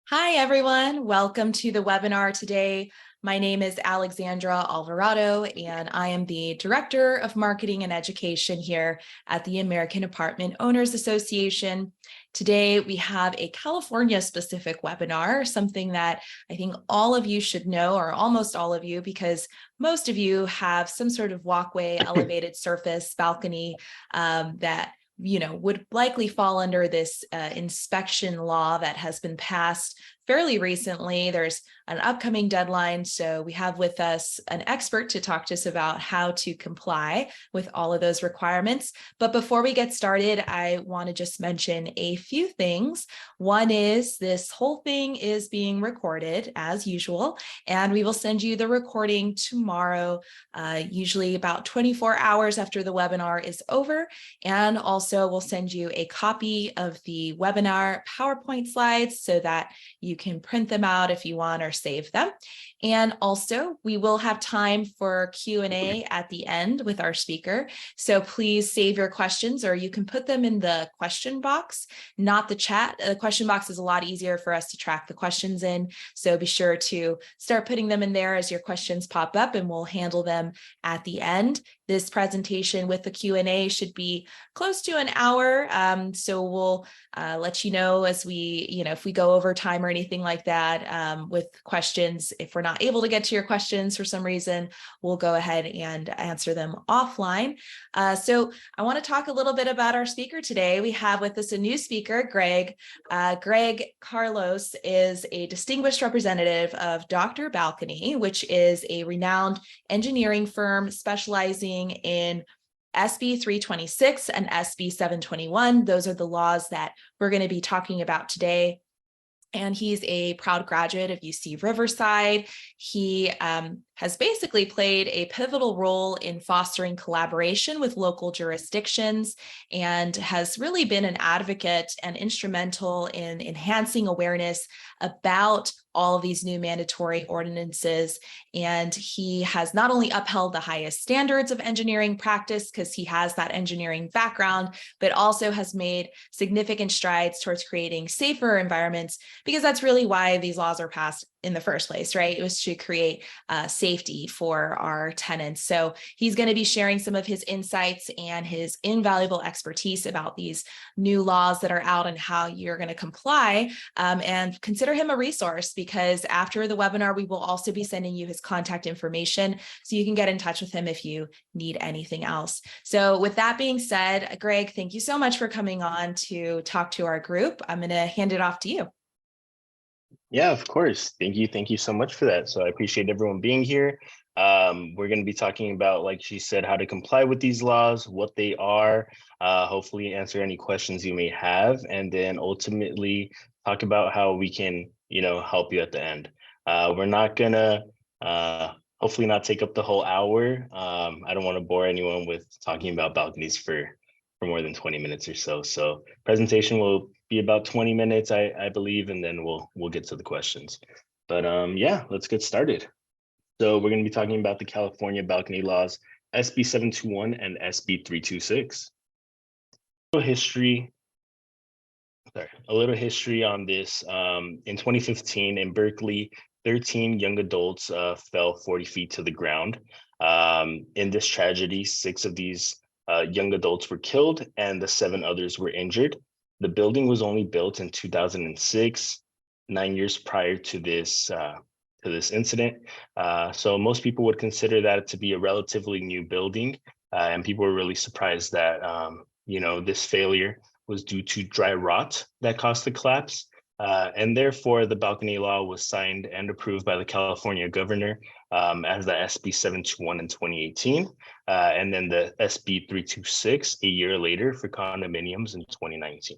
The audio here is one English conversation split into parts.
Hi, everyone. Welcome to the webinar today. My name is Alexandra Alvarado, and I am the Director of Marketing and Education here at the American Apartment Owners Association. Today, we have a California-specific webinar, something that I think all of you should know, or almost all of you, because most of you have some sort of walkway, elevated surface, balcony that would likely fall under this inspection law that has been passed fairly recently. There's an upcoming deadline, so we have with us an expert to talk to us about how to comply with all of those requirements. But before we get started, I want to just mention a few things. One is this whole thing is being recorded as usual, and we will send you the recording tomorrow, usually about 24 hours after the webinar is over. And also we'll send you a copy of the webinar PowerPoint slides so that you can print them out if you want or save them. And also we will have time for Q&A at the end with our speaker. So please save your questions, or you can put them in the question box, not the chat. The question box is a lot easier for us to track the questions in. So be sure to start putting them in there as your questions pop up, and we'll handle them at the end. This presentation with the Q&A should be close to an hour. So we'll let you know as we, if we go over time or anything like that with questions. If we're not able to get to your questions for some reason, we'll go ahead and answer them offline. So I want to talk a little bit about our speaker today. We have with us a new speaker, Greg. Greg Carlos is a distinguished representative of DrBalcony, which is a renowned engineering firm specializing in SB 326 and SB 721. Those are the laws that we're going to be talking about today. And he's a proud graduate of UC Riverside. He has basically played a pivotal role in fostering collaboration with local jurisdictions and has really been an advocate and instrumental in enhancing awareness about all of these new mandatory ordinances. And he has not only upheld the highest standards of engineering practice because he has that engineering background, but also has made significant strides towards creating safer environments, because that's really why these laws are passed in the first place, right? It was to create safety for our tenants. So he's going to be sharing some of his insights and his invaluable expertise about these new laws that are out and how you're going to comply, and consider him a resource, because after the webinar, we will also be sending you his contact information so you can get in touch with him if you need anything else. So with that being said, Greg, thank you so much for coming on to talk to our group. I'm going to hand it off to you. Yeah, of course. Thank you. Thank you so much for that. So I appreciate everyone being here. We're going to be talking about, like she said, how to comply with these laws, what they are, hopefully answer any questions you may have, and then ultimately talk about how we can, help you at the end. We're not going to hopefully not take up the whole hour. I don't want to bore anyone with talking about balconies for more than 20 minutes or so. So presentation will be about 20 minutes, I believe, and then we'll get to the questions. But yeah, let's get started. So we're going to be talking about the California balcony laws, SB 721 and SB 326. A little history on this. In 2015 in Berkeley, 13 young adults fell 40 feet to the ground. In this tragedy, 6 of these young adults were killed and the 7 others were injured. The building was only built in 2006, 9 years prior to this incident. So most people would consider that to be a relatively new building, and people were really surprised that this failure was due to dry rot that caused the collapse. And therefore, the balcony law was signed and approved by the California governor as the SB 721 in 2018, and then the SB 326 a year later for condominiums in 2019.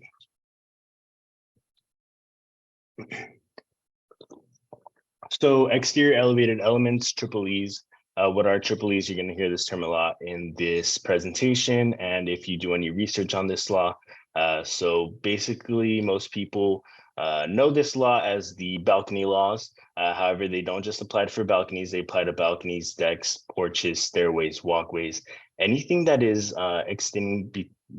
So exterior elevated elements, EEs. What are EEs? You're going to hear this term a lot in this presentation, and if you do any research on this law. So basically, most people know this law as the balcony laws. However, they don't just apply for balconies, they apply to balconies, decks, porches, stairways, walkways, anything that is extending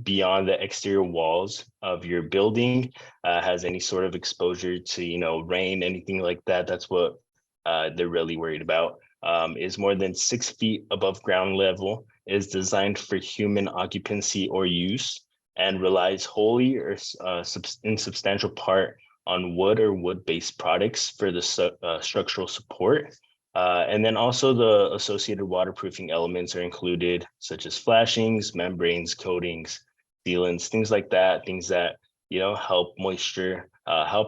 beyond the exterior walls of your building has any sort of exposure to, rain, anything like that. That's what they're really worried about. Is more than 6 feet above ground level, is designed for human occupancy or use, and relies wholly or in substantial part on wood or wood-based products for the structural support. And then also the associated waterproofing elements are included, such as flashings, membranes, coatings, sealants, things like that, things that, help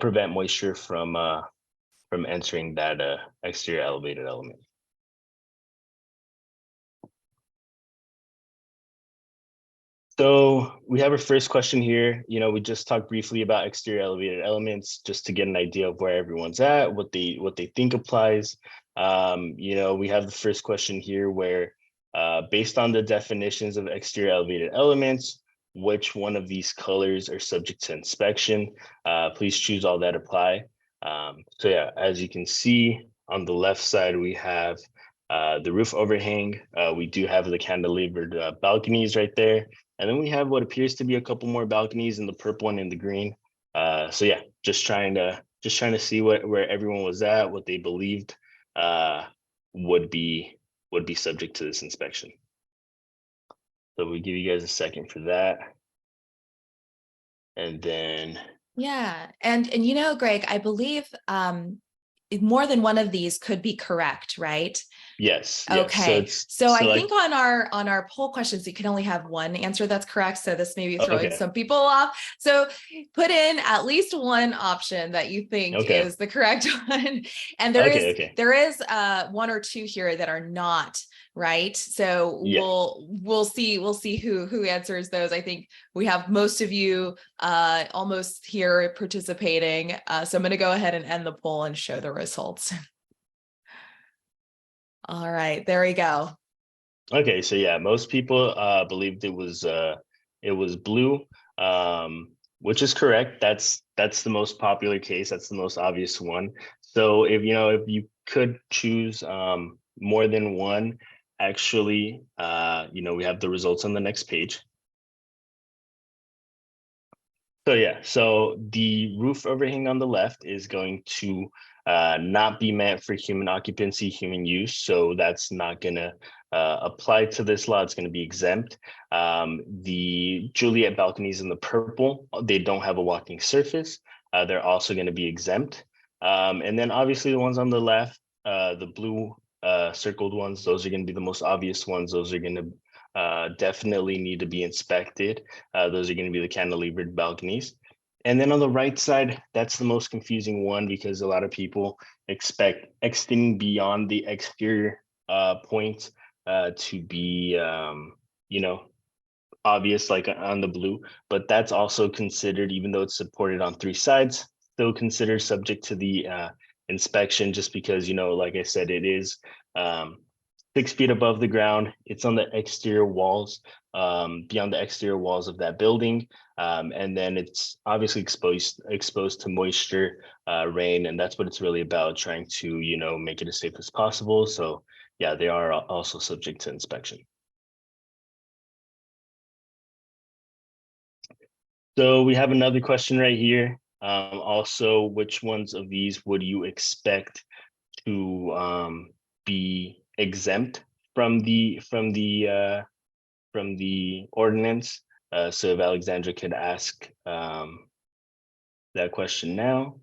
prevent moisture from entering that exterior elevated element. So we have our first question here. We just talked briefly about exterior elevated elements just to get an idea of where everyone's at, what they think applies. We have the first question here where based on the definitions of exterior elevated elements, which one of these colors are subject to inspection? Please choose all that apply. So yeah, as you can see on the left side, we have the roof overhang. We do have the cantilevered balconies right there. And then we have what appears to be a couple more balconies in the purple and in the green. So yeah, just trying to see where everyone was at, what they believed would be subject to this inspection. So we give you guys a second for that. And then Yeah, and Greg, I believe more than one of these could be correct, right? yes. Okay, Yes. so I think on our poll questions, you can only have one answer that's correct. So this may be throwing Okay. some people off. So put in at least one option that you think is the correct one. And there is one or two here that are not right. So we'll see who answers those. I think we have most of you almost here participating. So I'm going to go ahead and end the poll and show the results. All right, there we go. Okay, so yeah, most people believed it was blue, which is correct. That's the most popular case. That's the most obvious one. So if you could choose more than one, actually, we have the results on the next page. So yeah, so the roof overhang on the left is going to not be meant for human occupancy, human use. So that's not gonna apply to this law. It's gonna be exempt. The Juliet balconies in the purple, they don't have a walking surface. They're also gonna be exempt. And then obviously the ones on the left, the blue circled ones, those are gonna be the most obvious ones. Those are gonna definitely need to be inspected. Those are going to be the cantilevered balconies. And then on the right side, that's the most confusing one because a lot of people expect extending beyond the exterior point to be, obvious like on the blue, but that's also considered, even though it's supported on 3 sides, still considered subject to the inspection just because, like I said, it is 6 feet above the ground. It's on the exterior walls, beyond the exterior walls of that building. And then it's obviously exposed to moisture, rain, and that's what it's really about, trying to, make it as safe as possible. So yeah, they are also subject to inspection. So we have another question right here. Also, which ones of these would you expect to be exempt from the ordinance? So if Alexandra could ask that question now.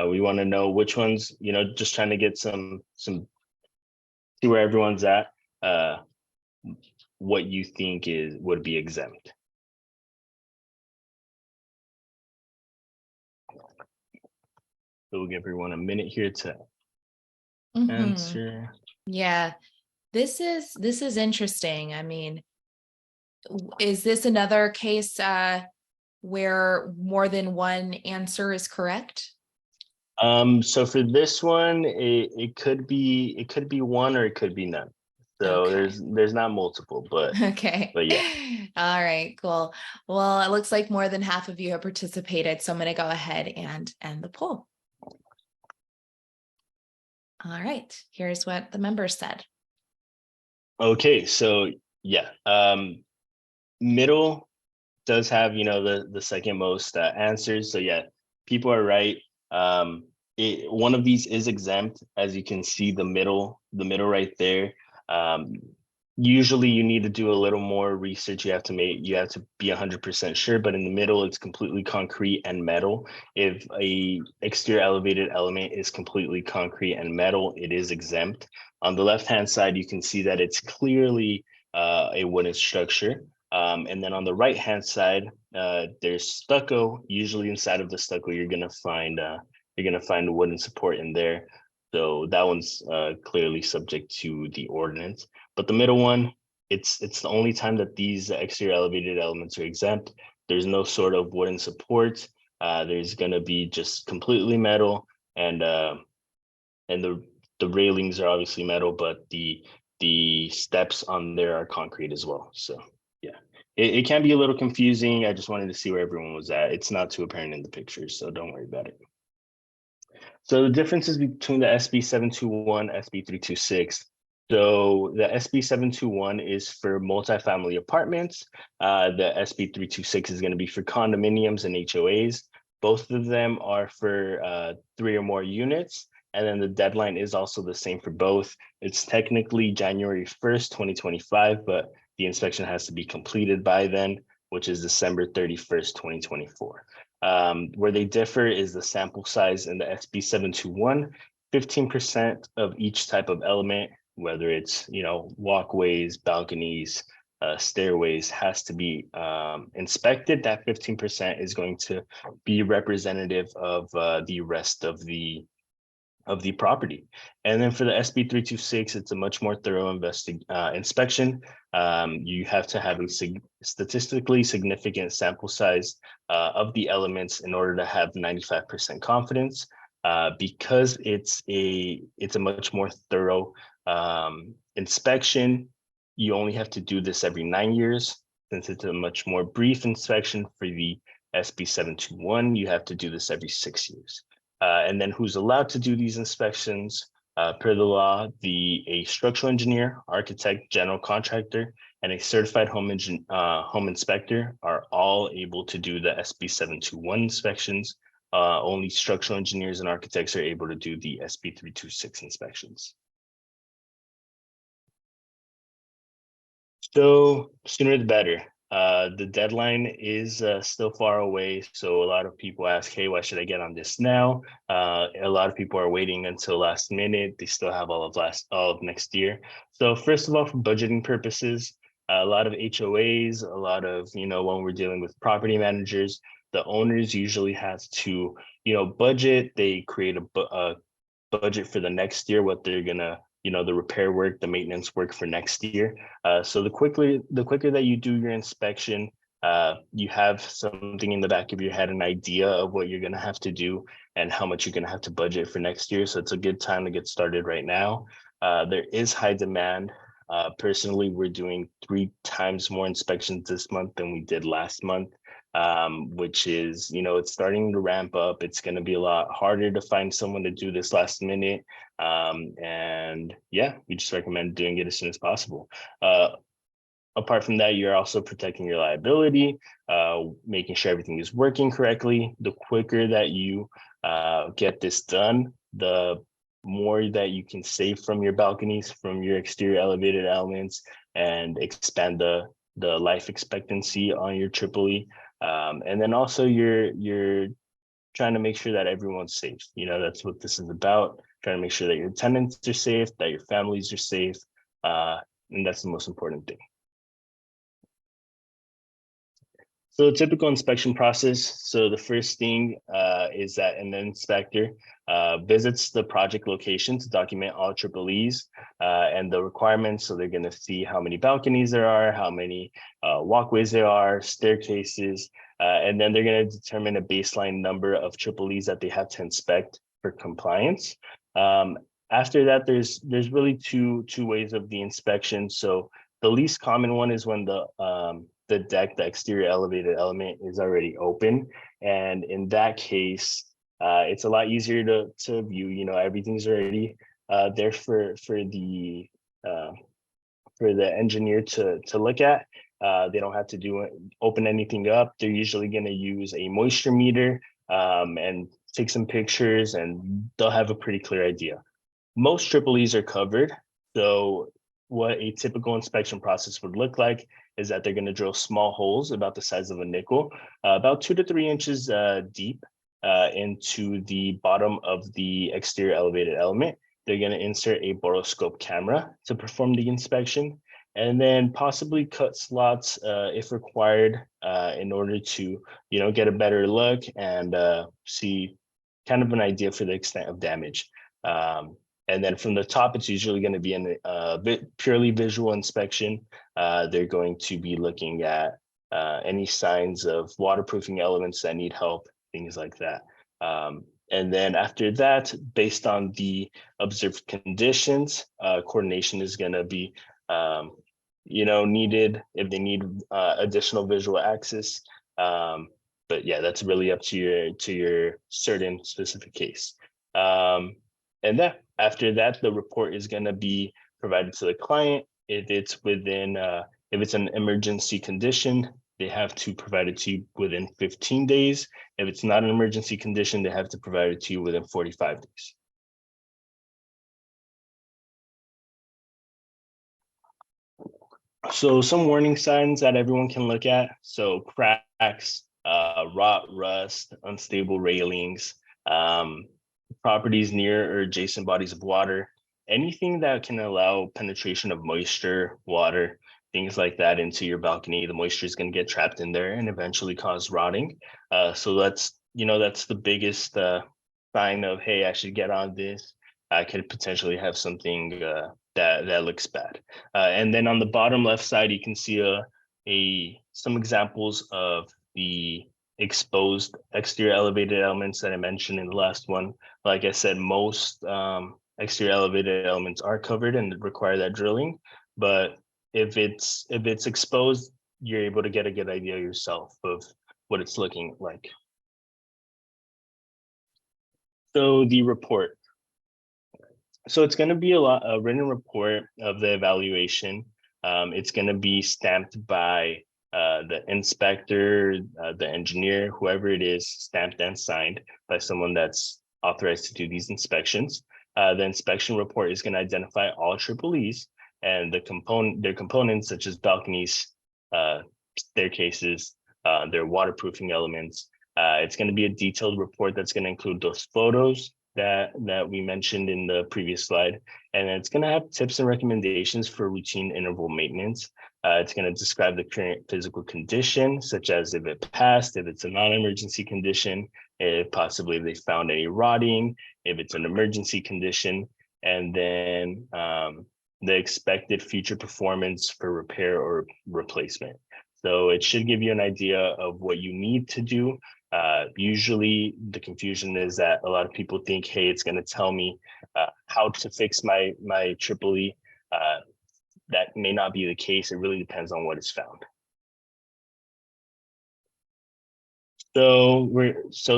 We want to know which ones, just trying to get some see where everyone's at, what you think would be exempt. So we'll give everyone a minute here to answer. Yeah, this is interesting. I mean, is this another case where more than one answer is correct? So for this one, it could be one or it could be none. So there's not multiple, but but yeah. All right, cool. Well, it looks like more than half of you have participated, so I'm going to go ahead and end the poll. All right, here's what the members said. Okay, so yeah, middle does have, the second most answers. So yeah, people are right. One of these is exempt, as you can see the middle right there. Usually you need to do a little more research. You have to be 100% sure, but in the middle, it's completely concrete and metal. If a exterior elevated element is completely concrete and metal, it is exempt. On the left-hand side, you can see that it's clearly a wooden structure. And then on the right-hand side, there's stucco. Usually inside of the stucco, you're gonna find a wooden support in there. So that one's clearly subject to the ordinance. But the middle one, it's the only time that these exterior elevated elements are exempt. There's no sort of wooden support. There's gonna be just completely metal, and the railings are obviously metal, but the steps on there are concrete as well. So yeah, it can be a little confusing. I just wanted to see where everyone was at. It's not too apparent in the pictures, so don't worry about it. So the differences between the SB 721, SB 326. So the SB 721 is for multifamily apartments. The SB 326 is going to be for condominiums and HOAs. Both of them are for 3 or more units. And then the deadline is also the same for both. It's technically January 1st, 2025, but the inspection has to be completed by then, which is December 31st, 2024. Where they differ is the sample size in the SB 721, 15% of each type of element, whether it's, walkways, balconies, stairways, has to be inspected. That 15% is going to be representative of the rest of the property. And then for the SB 326, it's a much more thorough inspection. You have to have a statistically significant sample size of the elements in order to have 95% confidence. Because it's a much more thorough inspection, you only have to do this every 9 years. Since it's a much more brief inspection for the SB 721, you have to do this every 6 years. And then who's allowed to do these inspections? Per the law, a structural engineer, architect, general contractor, and a certified home inspector are all able to do the SB 721 inspections. Only structural engineers and architects are able to do the SB 326 inspections. So sooner the better. The deadline is still far away, so a lot of people ask, hey, why should I get on this now? A lot of people are waiting until last minute. They still have all of next year. So first of all, for budgeting purposes, a lot of HOAs, a lot of, when we're dealing with property managers, the owners usually have to, budget. They create a budget for the next year, what they're gonna, the repair work, the maintenance work for next year. So the quicker that you do your inspection, you have something in the back of your head, an idea of what you're gonna have to do and how much you're gonna have to budget for next year. So it's a good time to get started right now. There is high demand. Personally, we're doing 3 times more inspections this month than we did last month, which is, it's starting to ramp up. It's going to be a lot harder to find someone to do this last minute. And yeah, we just recommend doing it as soon as possible. Apart from that, you're also protecting your liability, making sure everything is working correctly. The quicker that you get this done, the more that you can save from your balconies, from your exterior elevated elements, and expand the life expectancy on your triple-E. And then also you're trying to make sure that everyone's safe. That's what this is about, trying to make sure that your tenants are safe, that your families are safe, and that's the most important thing. So the typical inspection process. So the first thing is that an inspector visits the project location to document all triple-Es and the requirements. So they're going to see how many balconies there are, how many walkways there are, staircases, and then they're going to determine a baseline number of triple-Es that they have to inspect for compliance. After that, there's really two ways of the inspection. So the least common one is when the deck, the exterior elevated element, is already open. And in that case, it's a lot easier to view. Everything's already there for the engineer to look at. They don't have to open anything up. They're usually going to use a moisture meter and take some pictures, and they'll have a pretty clear idea. Most triple-E's are covered. So what a typical inspection process would look like is that they're going to drill small holes about the size of a nickel, about 2 to 3 inches deep into the bottom of the exterior elevated element. They're going to insert a borescope camera to perform the inspection, and then possibly cut slots if required in order to, get a better look and see kind of an idea for the extent of damage. And then from the top, it's usually going to be a purely visual inspection. They're going to be looking at any signs of waterproofing elements that need help, things like that. And then after that, based on the observed conditions, coordination is going to be, needed if they need additional visual access. But yeah, that's really up to your certain specific case. And then after that, the report is going to be provided to the client. If it's an emergency condition, they have to provide it to you within 15 days. If it's not an emergency condition, they have to provide it to you within 45 days. So some warning signs that everyone can look at. So cracks, rot, rust, unstable railings, properties near or adjacent bodies of water, anything that can allow penetration of moisture, water, things like that into your balcony. The moisture is going to get trapped in there and eventually cause rotting. So that's the biggest sign of, hey, I should get on this. I could potentially have something that looks bad. And then on the bottom left side, you can see some examples of the exposed exterior elevated elements that I mentioned in the last one. Like I said, most exterior elevated elements are covered and require that drilling. But if it's exposed, you're able to get a good idea yourself of what it's looking like. So the report. So it's going to be a written report of the evaluation. It's going to be stamped by the inspector, the engineer, whoever it is, stamped and signed by someone that's authorized to do these inspections. The inspection report is going to identify all triple-E's and their components such as balconies, staircases, their waterproofing elements. It's going to be a detailed report that's going to include those photos that we mentioned in the previous slide. And it's going to have tips and recommendations for routine interval maintenance. It's going to describe the current physical condition, such as if it passed, if it's a non-emergency condition, if possibly they found any rotting, if it's an emergency condition, and then the expected future performance for repair or replacement. So it should give you an idea of what you need to do. Usually the confusion is that a lot of people think, hey, it's going to tell me how to fix my triple-E. That may not be the case. It really depends on what is found. So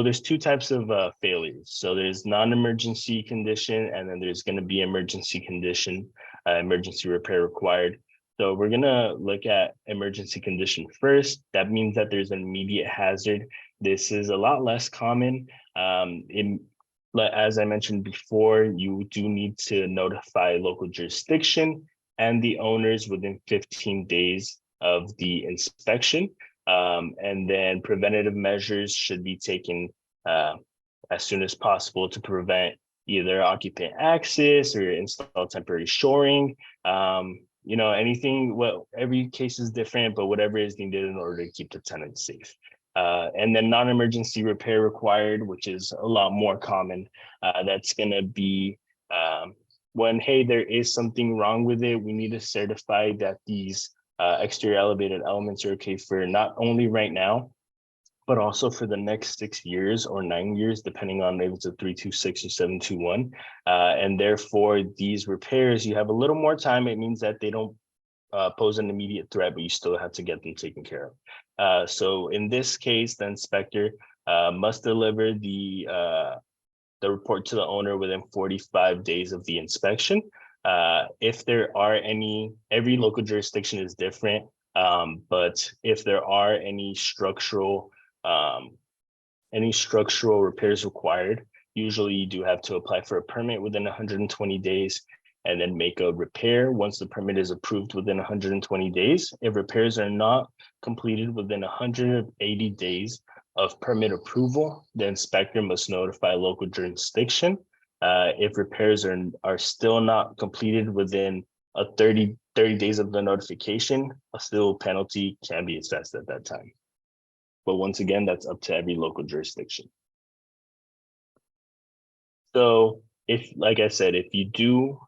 there's two types of failures. So there's non-emergency condition, and then there's going to be emergency condition, emergency repair required. So we're going to look at emergency condition first. That means that there's an immediate hazard. This is a lot less common. As I mentioned before, you do need to notify local jurisdiction and the owners within 15 days of the inspection. And then preventative measures should be taken as soon as possible to prevent either occupant access or install temporary shoring. Anything, every case is different, but whatever is needed in order to keep the tenant safe. And then non-emergency repair required, which is a lot more common. That's going to be when, hey, there is something wrong with it. We need to certify that these exterior elevated elements are okay for not only right now, but also for the next 6 years or 9 years, depending on if it's a 326 or 721. And therefore, these repairs, you have a little more time. It means that they don't pose an immediate threat, but you still have to get them taken care of. So in this case, the inspector must deliver the report to the owner within 45 days of the inspection. If there are every local jurisdiction is different. But if there are any structural repairs required, usually you do have to apply for a permit within 120 days and then make a repair once the permit is approved within 120 days. If repairs are not completed within 180 days of permit approval, the inspector must notify local jurisdiction. If repairs are still not completed within 30 days of the notification, a civil penalty can be assessed at that time. But once again, that's up to every local jurisdiction. So like I said, if you do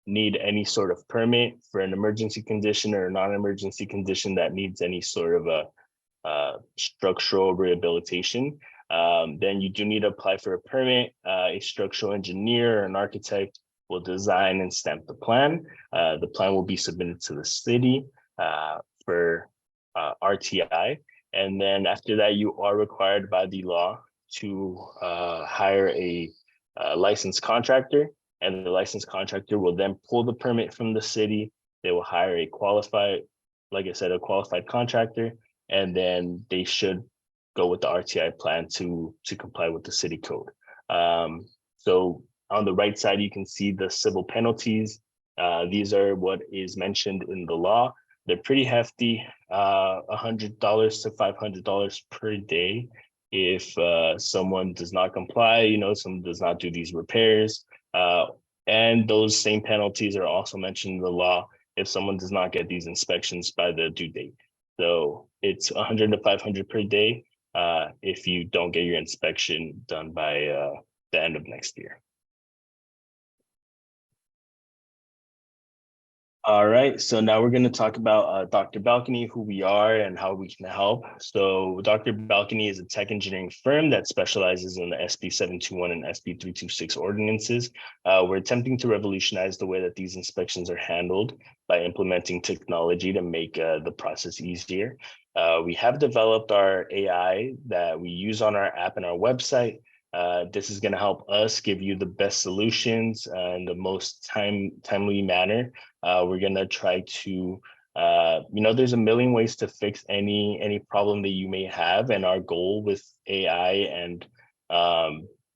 need any sort of permit for an emergency condition or a non-emergency condition that needs any sort of a structural rehabilitation, then you do need to apply for a permit. A structural engineer or an architect will design and stamp the plan. The plan will be submitted to the city for RTI. And then after that, you are required by the law to hire a licensed contractor, and the licensed contractor will then pull the permit from the city. They will hire a qualified, like I said, a qualified contractor, and then they should go with the RTI plan to comply with the city code. So on the right side, you can see the civil penalties. These are what is mentioned in the law. They're pretty hefty, $100 to $500 per day if someone does not comply, someone does not do these repairs. And those same penalties are also mentioned in the law if someone does not get these inspections by the due date. So it's 100 to 500 per day if you don't get your inspection done by the end of next year. All right, so now we're going to talk about DrBalcony, who we are and how we can help. So DrBalcony is a tech engineering firm that specializes in the SB 721 and SB 326 ordinances. We're attempting to revolutionize the way that these inspections are handled by implementing technology to make the process easier. We have developed our AI that we use on our app and our website. This is going to help us give you the best solutions in the most timely manner. We're going to try to, there's a million ways to fix any problem that you may have. And our goal with AI and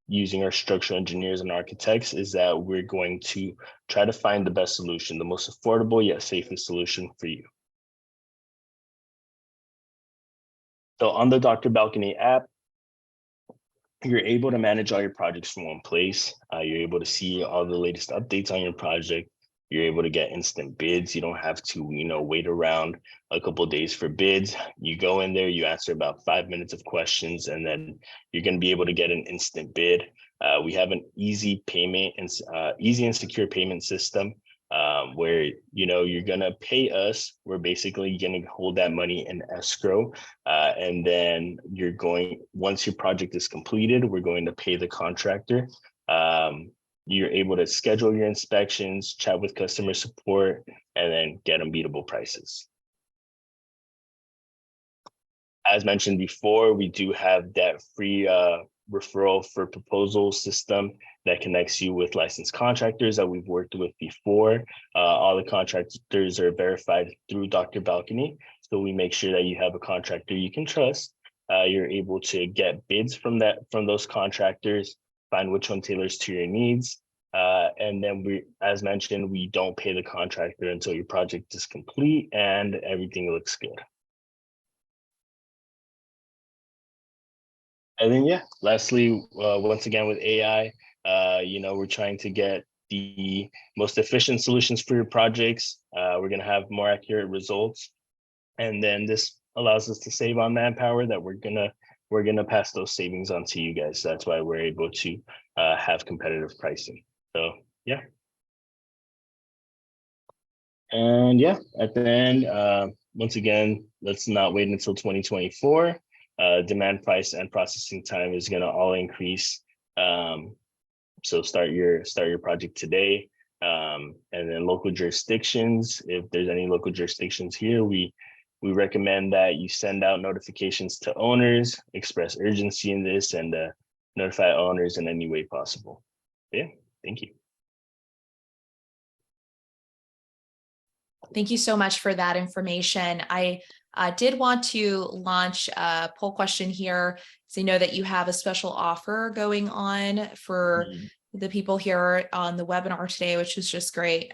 using our structural engineers and architects is that we're going to try to find the best solution, the most affordable yet safest solution for you. So on the DrBalcony app, you're able to manage all your projects from one place. You're able to see all the latest updates on your project. You're able to get instant bids. You don't have to, wait around a couple of days for bids. You go in there, you answer about 5 minutes of questions, and then you're going to be able to get an instant bid. We have an easy payment and easy and secure payment system where you're gonna pay us. We're basically gonna hold that money in escrow, and then once your project is completed, we're going to pay the contractor. You're able to schedule your inspections, chat with customer support, and then get unbeatable prices. As mentioned before, we do have that free referral for proposal system that connects you with licensed contractors that we've worked with before. All the contractors are verified through DrBalcony, so we make sure that you have a contractor you can trust. You're able to get bids from those contractors, find which one tailors to your needs. And then as mentioned, we don't pay the contractor until your project is complete and everything looks good. And then, lastly, once again, with AI, we're trying to get the most efficient solutions for your projects. We're going to have more accurate results. And then this allows us to save on manpower that we're gonna pass those savings on to you guys. So that's why we're able to have competitive pricing. So yeah. And at the end, once again, let's not wait until 2024. Demand, price, and processing time is gonna all increase. So start your project today. And then local jurisdictions, if there's any local jurisdictions here, we recommend that you send out notifications to owners, express urgency in this, and notify owners in any way possible. Yeah, thank you. Thank you so much for that information. I did want to launch a poll question here. So I know that you have a special offer going on for Mhm. the people here on the webinar today, which is just great.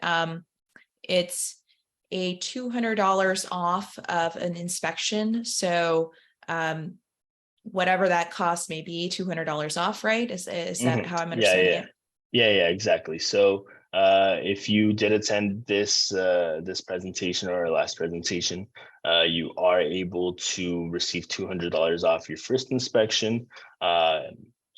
It's a $200 off of an inspection. So whatever that cost may be, $200 off, right? Is that how I'm Yeah, understanding yeah, it? yeah, exactly. So if you did attend this presentation or our last presentation, you are able to receive $200 off your first inspection. So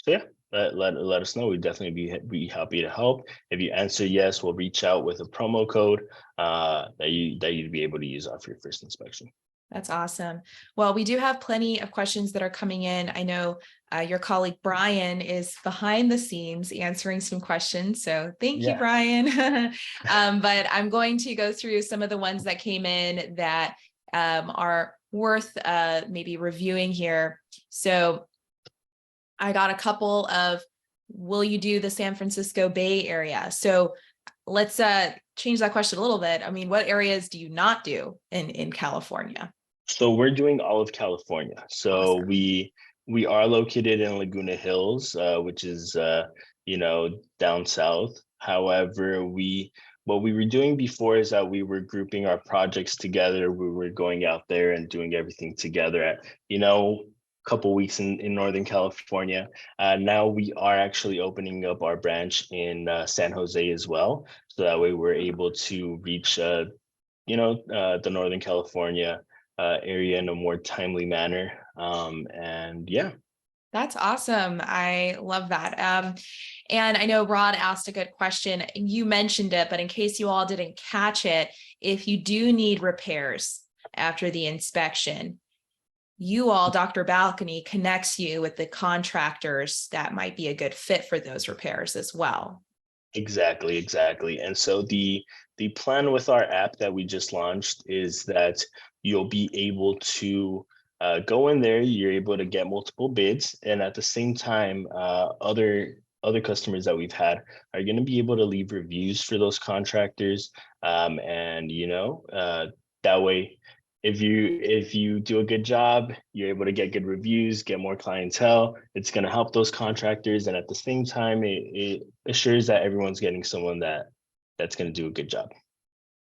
yeah, let us know. We'd definitely be happy to help. If you answer yes, we'll reach out with a promo code that you'd be able to use off your first inspection. That's awesome. Well, we do have plenty of questions that are coming in. I know your colleague Brian is behind the scenes answering some questions. So thank you, Yeah. Brian. But I'm going to go through some of the ones that came in that are worth maybe reviewing here. So I got a couple of, will you do the San Francisco Bay Area? So let's change that question a little bit. I mean, what areas do you not do in California? So we're doing all of California. So Awesome. we are located in Laguna Hills, which is down south. However, what we were doing before is that we were grouping our projects together. We were going out there and doing everything together at couple weeks in Northern California. Now we are actually opening up our branch in San Jose as well. So that way we're able to reach the Northern California area in a more timely manner. And yeah. That's awesome. I love that. And I know Rod asked a good question. You mentioned it, but in case you all didn't catch it, if you do need repairs after the inspection, you all, DrBalcony, connects you with the contractors that might be a good fit for those repairs as well. Exactly. And so the plan with our app that we just launched is that you'll be able to go in there, you're able to get multiple bids, and at the same time, other customers that we've had are going to be able to leave reviews for those contractors. And that way, if you do a good job, you're able to get good reviews, get more clientele. It's going to help those contractors, and at the same time, it assures that everyone's getting someone that's going to do a good job.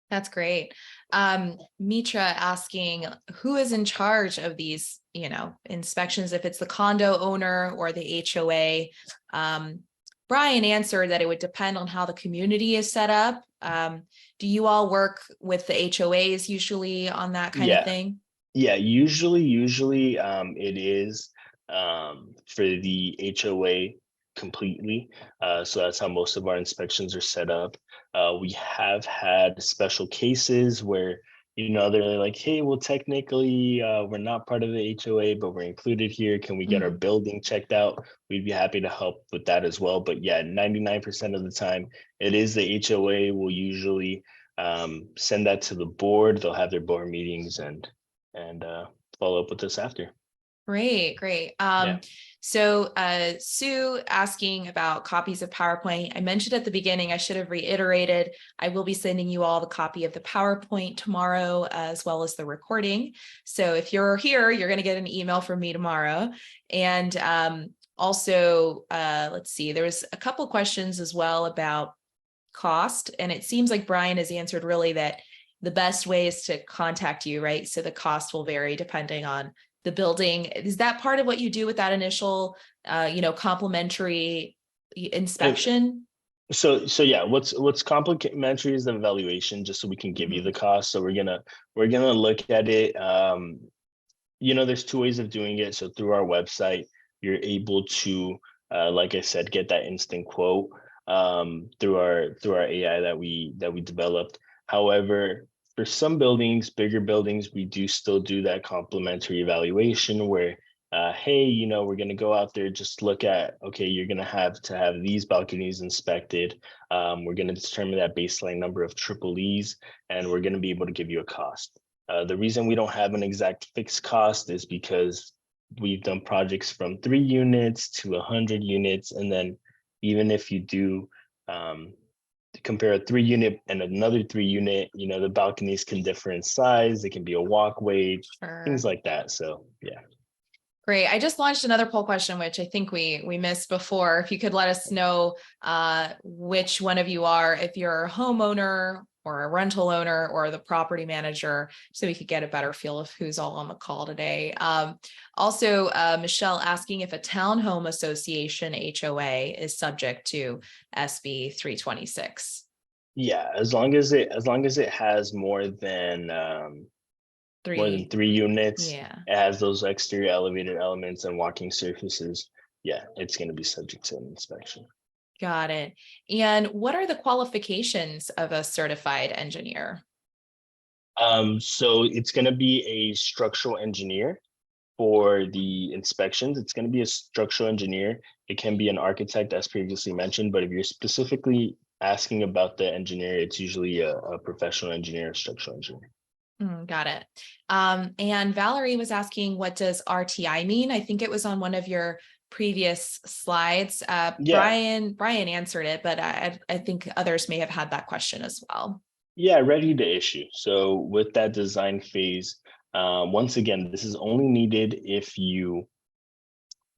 That's great. Mitra asking who is in charge of these, inspections, if it's the condo owner or the HOA. Brian answered that it would depend on how the community is set up. Do you all work with the HOAs usually on that kind of Yeah, thing? yeah. Usually, it is for the HOA completely. So that's how most of our inspections are set up. We have had special cases where they're like, hey, well, technically we're not part of the HOA, but we're included here. Can we get our Mhm. building checked out? We'd be happy to help with that as well. But yeah, 99% of the time it is the HOA. Will usually send that to the board. They'll have their board meetings and follow up with us after. Great. Yeah. So Sue asking about copies of PowerPoint. I mentioned at the beginning, I should have reiterated, I will be sending you all the copy of the PowerPoint tomorrow, as well as the recording. So if you're here, you're going to get an email from me tomorrow. And also, let's see, there was a couple questions as well about cost. And it seems like Brian has answered really that the best way is to contact you, right? So the cost will vary depending on the building. Is that part of what you do with that initial, complimentary And inspection? so yeah, what's complimentary is the evaluation, just so we can give you Mhm. the cost. So we're gonna look at it. There's two ways of doing it. So through our website, you're able to, like I said, get that instant quote through our AI that we developed. However, for some buildings, bigger buildings, we do still do that complimentary evaluation where, hey, we're gonna go out there, just look at, okay, you're gonna have to have these balconies inspected. We're gonna determine that baseline number of triple E's, and we're gonna be able to give you a cost. The reason we don't have an exact fixed cost is because we've done projects from 3 units to 100 units. And then even if you do compare a 3-unit and another 3-unit, the balconies can differ in size. It can be a walkway, things Sure. like that. So yeah. Great. I just launched another poll question, which I think we missed before. If you could let us know which one of you are, if you're a homeowner or a rental owner or the property manager, so we could get a better feel of who's all on the call today. Also, Michelle asking if a townhome association HOA is subject to SB 326. Yeah, as long as it has more than 3 units, Yeah. it has those exterior elevated elements and walking surfaces. Yeah, it's going to be subject to an inspection. Got it. And what are the qualifications of a certified engineer? So it's going to be a structural engineer for the inspections. It's going to be a structural engineer. It can be an architect, as previously mentioned, but if you're specifically asking about the engineer, it's usually a professional engineer, structural engineer. Got it. And Valerie was asking, what does RTI mean? I think it was on one of your previous slides. Yeah, Brian answered it, but I think others may have had that question as well. yeah, ready to issue. So with that design phase, once again, this is only needed if your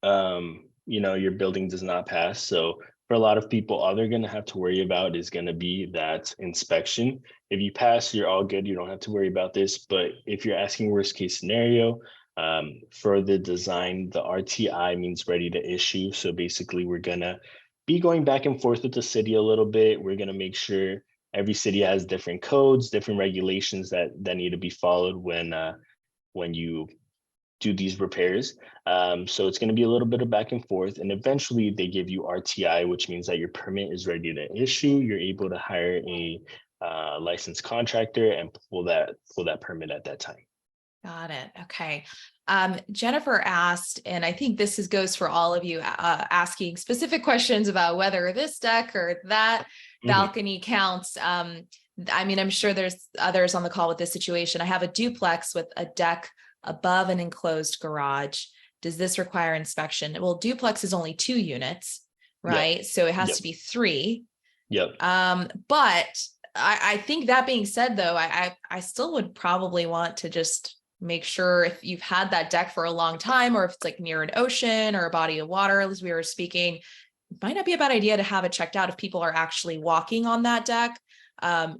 building does not pass. So for a lot of people, all they're going to have to worry about is going to be that inspection. If you pass, you're all good. You don't have to worry about this. But if you're asking worst case scenario, for the design, the RTI means ready to issue. So basically, we're going to be going back and forth with the city a little bit. We're going to make sure every city has different codes, different regulations that need to be followed when you do these repairs. So it's going to be a little bit of back and forth, and eventually they give you RTI, which means that your permit is ready to issue. You're able to hire a licensed contractor and pull that permit at that time. Got it. Okay. Jennifer asked, and I think goes for all of you asking specific questions about whether this deck or that Mhm. balcony counts. I mean, I'm sure there's others on the call with this situation. I have a duplex with a deck above an enclosed garage. Does this require inspection? Well, duplex is only 2 units, Yep. right? So it has Yep. to be 3. Yep. But I think that being said, though, I still would probably want to just make sure if you've had that deck for a long time, or if it's like near an ocean or a body of water, as we were speaking, it might not be a bad idea to have it checked out if people are actually walking on that deck,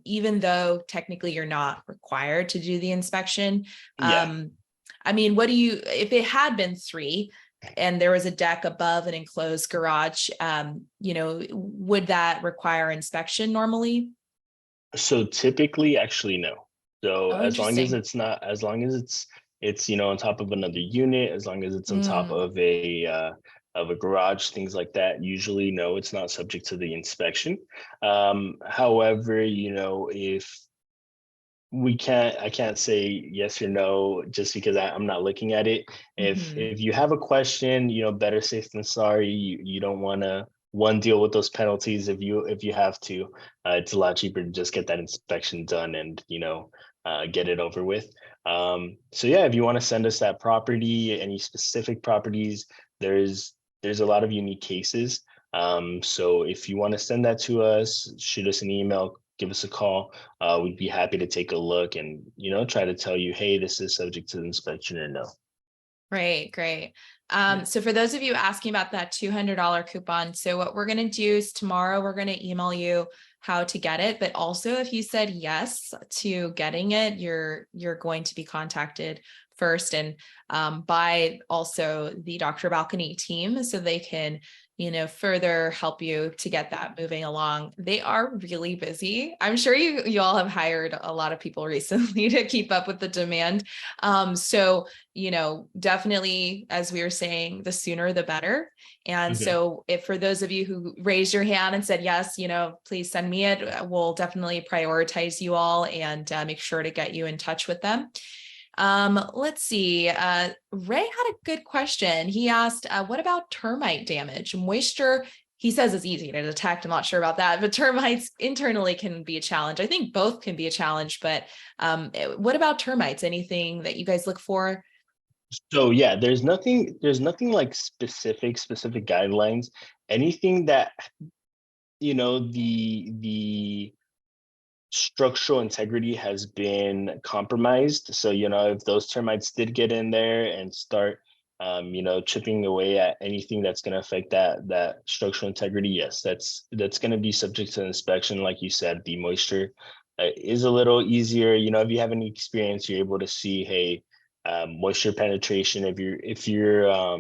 even though technically you're not required to do the inspection. Yeah. I mean, if it had been 3 and there was a deck above an enclosed garage, would that require inspection normally? So typically, actually, no. So Oh, as long as interesting. it's not, as long as it's on top of another unit, as long as it's on top Mm, of a garage, things like that, usually no, it's not subject to the inspection. However, if I can't say yes or no just because I'm not looking at it. If mhm. if you have a question, better safe than sorry. You don't want to deal with those penalties if you have to. It's a lot cheaper to just get that inspection done and get it over with. So yeah, if you want to send us that property, any specific properties, there's a lot of unique cases. So if you want to send that to us, shoot us an email, give us a call. We'd be happy to take a look and try to tell you, hey, this is subject to the inspection or no. Great. Yeah. So for those of you asking about that $200 coupon, so what we're going to do is tomorrow we're going to email you how to get it. But also, if you said yes to getting it, you're going to be contacted first and by also the DrBalcony team, so they can further help you to get that moving along. They are really busy. I'm sure you all have hired a lot of people recently to keep up with the demand. So definitely, as we were saying, the sooner the better. And Mhm. so if for those of you who raised your hand and said, yes, please send me it, we'll definitely prioritize you all and make sure to get you in touch with them. Let's see. Ray had a good question. He asked, what about termite damage? Moisture, he says it's easy to detect. I'm not sure about that, but termites internally can be a challenge. I think both can be a challenge, but what about termites? Anything that you guys look for? So yeah, there's nothing like specific guidelines. Anything that the structural integrity has been compromised. So, if those termites did get in there and start, chipping away at anything that's going to affect that structural integrity, yes, that's going to be subject to inspection. Like you said, the moisture is a little easier. If you have any experience, you're able to see, hey, moisture penetration. If you're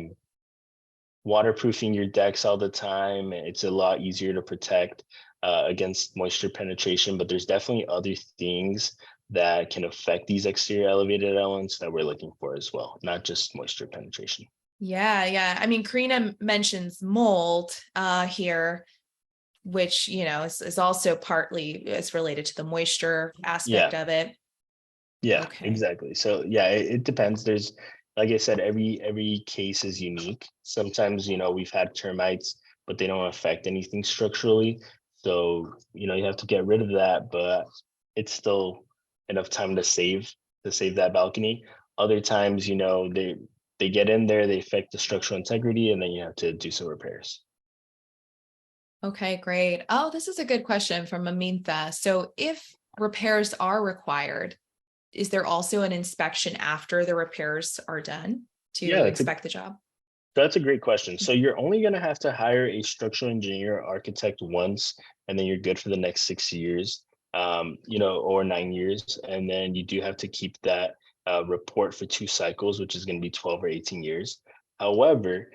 waterproofing your decks all the time, it's a lot easier to protect against moisture penetration, but there's definitely other things that can affect these exterior elevated elements that we're looking for as well, not just moisture penetration. Yeah. I mean, Karina mentions mold here, which, is also partly is related to the moisture aspect Yeah, of it. yeah, Okay. exactly. So yeah, it depends. There's, like I said, every case is unique. Sometimes, we've had termites, but they don't affect anything structurally. So, you have to get rid of that, but it's still enough time to save that balcony. Other times, they get in there, they affect the structural integrity, and then you have to do some repairs. Okay, great. Oh, this is a good question from Amintha. So if repairs are required, is there also an inspection after the repairs are done to Yeah, it's a inspect the job? That's a great question. So you're only going to have to hire a structural engineer or architect once, and then you're good for the next 6 years, or 9 years. And then you do have to keep that report for 2 cycles, which is going to be 12 or 18 years. However,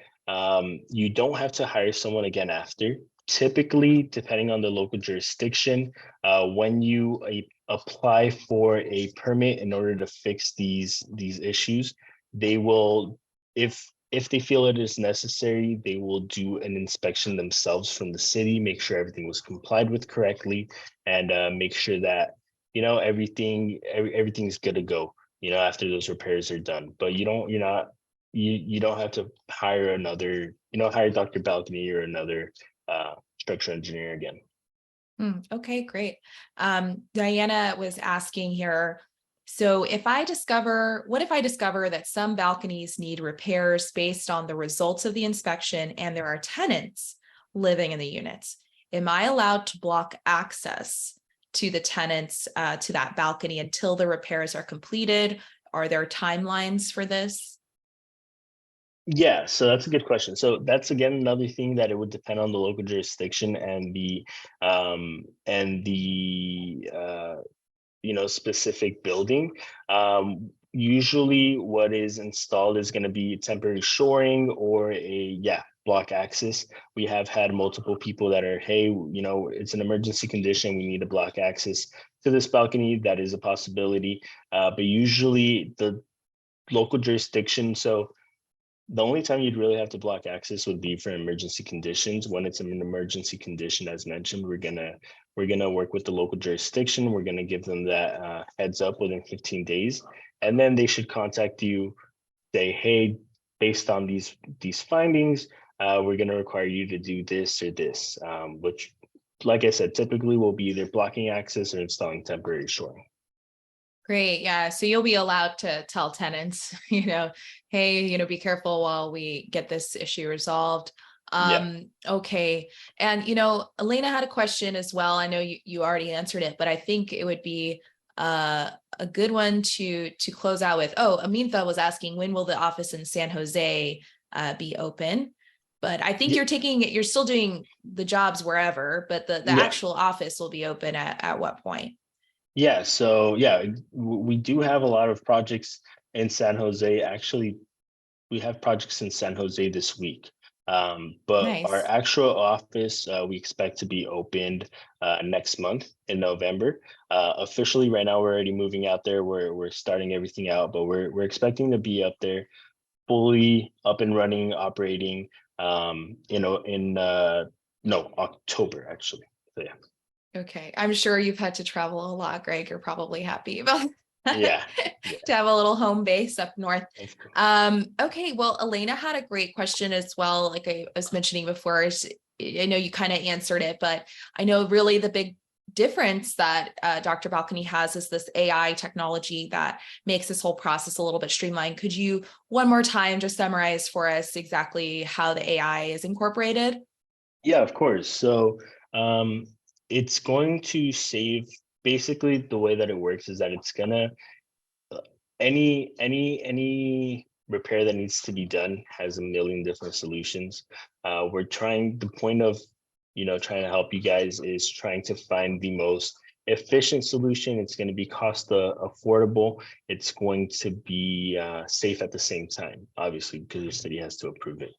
you don't have to hire someone again after. Typically, depending on the local jurisdiction, when you apply for a permit in order to fix these issues, they will, if they feel it is necessary, they will do an inspection themselves from the city, make sure everything was complied with correctly, and make sure that everything's good to go. After those repairs are done. But you don't have to hire another, hire DrBalcony or another structural engineer again. Okay, great. Diana was asking here, so what if I discover that some balconies need repairs based on the results of the inspection and there are tenants living in the units? Am I allowed to block access to the tenants to that balcony until the repairs are completed? Are there timelines for this? Yeah, so that's a good question. So that's again another thing that it would depend on the local jurisdiction and the specific building. Usually what is installed is going to be temporary shoring or block access. We have had multiple people that are, hey, it's an emergency condition, we need to block access to this balcony. That is a possibility. But usually the local jurisdiction, so the only time you'd really have to block access would be for emergency conditions. When it's an emergency condition, as mentioned, we're gonna work with the local jurisdiction. We're gonna give them that heads up within 15 days, and then they should contact you, say, hey, based on these findings, we're gonna require you to do this or this, which, like I said, typically will be either blocking access or installing temporary shoring. Great. Yeah. So you'll be allowed to tell tenants, hey, be careful while we get this issue resolved. Yeah. Okay. And, Elena had a question as well. I know you already answered it, but I think it would be a good one to close out with. Oh, Amintha was asking, when will the office in San Jose be open? But I think you're still doing the jobs wherever, but the Yeah. actual office will be open at what point? Yeah, so yeah, we do have a lot of projects in San Jose. Actually, we have projects in San Jose this week. But our Nice. actual office, we expect to be opened next month in November. Officially, right now, we're already moving out there. We're starting everything out, but we're expecting to be up there, fully up and running, operating. In no, October actually. So yeah. Okay. I'm sure you've had to travel a lot, Greg. You're probably happy about Yeah. Yeah. to have a little home base up north. Of course. Okay. Well, Elena had a great question as well. Like I was mentioning before, I know you kind of answered it, but I know really the big difference that DrBalcony has is this AI technology that makes this whole process a little bit streamlined. Could you one more time just summarize for us exactly how the AI is incorporated? Yeah, of course. So It's going to save, basically the way that it works is that it's gonna any repair that needs to be done has a million different solutions. We're trying, the point of, trying to help you guys is trying to find the most efficient solution. It's going to be cost affordable. It's going to be safe at the same time, obviously, because your city has to approve it.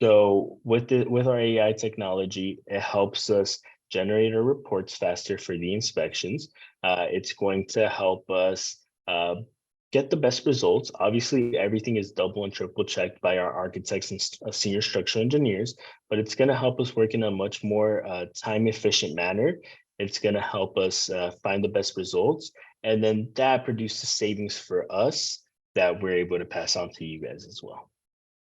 So with our AI technology, it helps us generate our reports faster for the inspections. It's going to help us get the best results. Obviously, everything is double and triple checked by our architects and senior structural engineers, but it's going to help us work in a much more time efficient manner. It's going to help us find the best results. And then that produces savings for us that we're able to pass on to you guys as well.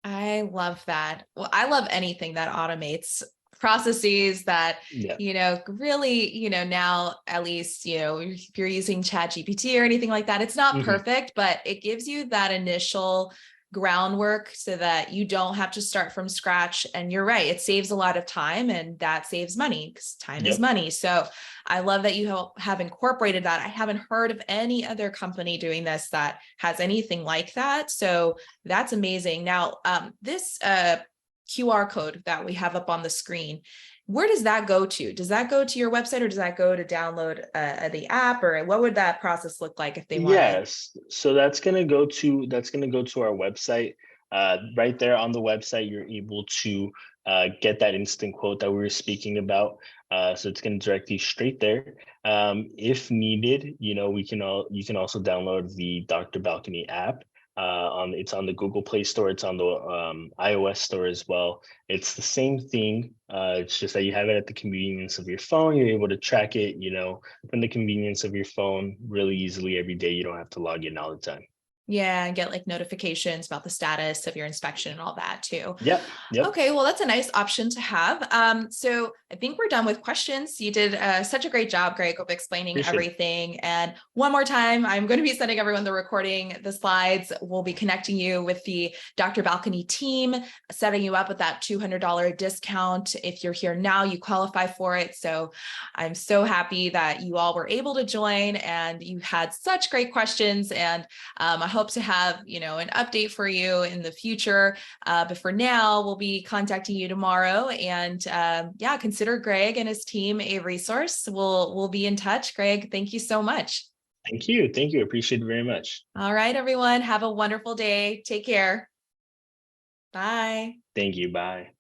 I love that. Well, I love anything that automates processes that, Yeah. really, now at least, if you're using ChatGPT or anything like that, it's not Mhm. perfect, but it gives you that initial groundwork so that you don't have to start from scratch. And you're right, it saves a lot of time, and that saves money because time is Yep. money. So I love that you have incorporated that. I haven't heard of any other company doing this that has anything like that. So that's amazing. Now, this QR code that we have up on the screen, where does that go to? Does that go to your website, or does that go to download the app, or what would that process look like if they want to? Yes. So that's gonna go to our website. Right there on the website, you're able to get that instant quote that we were speaking about. So it's gonna direct you straight there. If needed, you can also download the DrBalcony app. It's on the Google Play Store. It's on the iOS store as well. It's the same thing. It's just that you have it at the convenience of your phone. You're able to track it, from the convenience of your phone really easily every day. You don't have to log in all the time. Yeah, and get like notifications about the status of your inspection and all that too. Yep. Yep. Okay, well, that's a nice option to have. So I think we're done with questions. You did such a great job, Greg, of explaining Appreciate it. everything. And one more time, I'm going to be sending everyone the recording, the slides. We'll be connecting you with the DrBalcony team, setting you up with that $200 discount. If you're here now, you qualify for it. So I'm so happy that you all were able to join and you had such great questions. And I hope to have, an update for you in the future. But for now, we'll be contacting you tomorrow. And yeah, consider Greg and his team a resource. We'll be in touch. Greg, thank you so much. Thank you. Thank you. Appreciate it very much. All right, everyone. Have a wonderful day. Take care. Bye. Thank you. Bye.